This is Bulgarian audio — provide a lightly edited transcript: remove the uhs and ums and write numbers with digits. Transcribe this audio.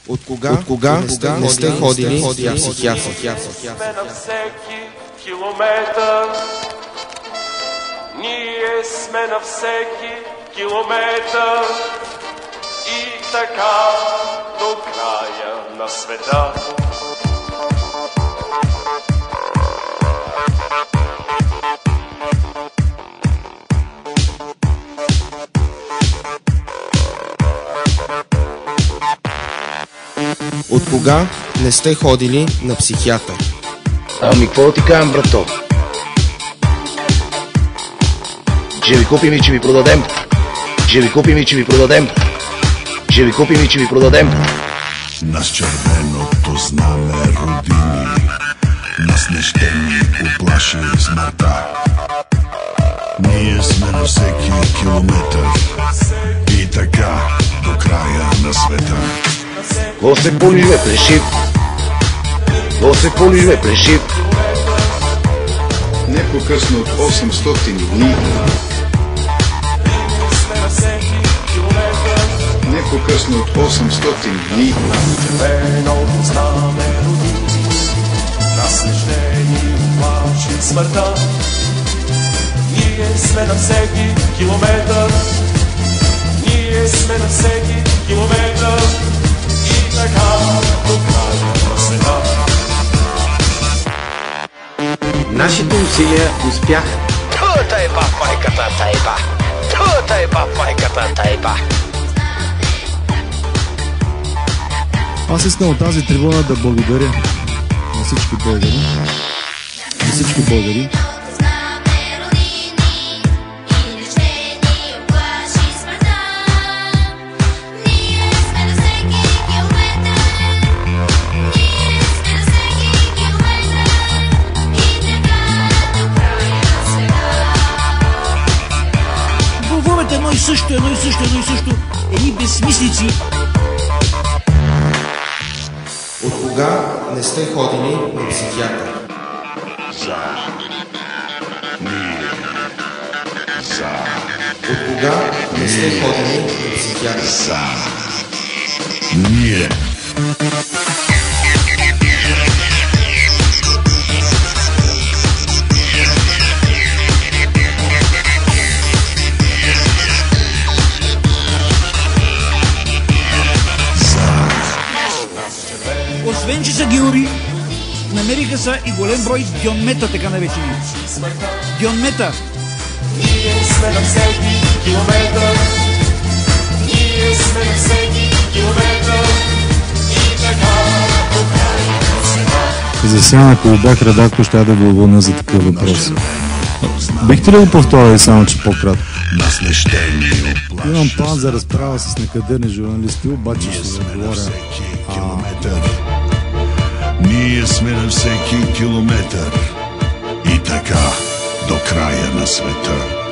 От кога не сте ходили на психиатър? Сме на всеки километър. Ние сме на всеки километър. И така до края на света. От кога не сте ходили на психиатър? Ами, какво ти кажем, брато? Ще ви купим и че ви продадем. Ще ви купим и че ви продадем. Ще ви купим и че ви продадем. Нас червеното знаме родини, нас не ще ни оплаши смъртта. Ние сме на всеки километър и така до края на света. Какво се полиш, бе, плешив? Какво се полиш, бе, плешив? Не по-късно от 800 дни. Не по-късно от 800 дни. Червеното знаме родини, нас не ще ни плаче смъртта. Ние сме на всеки километър. Ние сме на всеки километър. И така до края на света. Нашите усилия успяха. Тайба, майката, тайба! Тайба, майката, тайба! Аз искам от тази трибуна да благодаря на всички българи. На всички българи. Едно и също, едни безсмислици. От кога не сте ходили на психиатър? От кога не сте ходили на психиатър? Ние. Освен, че са геори, намериха са и голем брой гьонмета, така наречени. Гьонмета. Ние сме на всеки километър. Ние сме на всеки километър. И така до края на света. За сега, ако бях редактор, ще да ви уволня за такъв въпрос. Бихте ли го повторили, само че по-кратко? Нас не ще ни оплаши. Имам план за разправа с некадърни журналисти, обаче ще Ние сме на говоря. всеки километър. Ние сме на всеки километър. И така до края на света.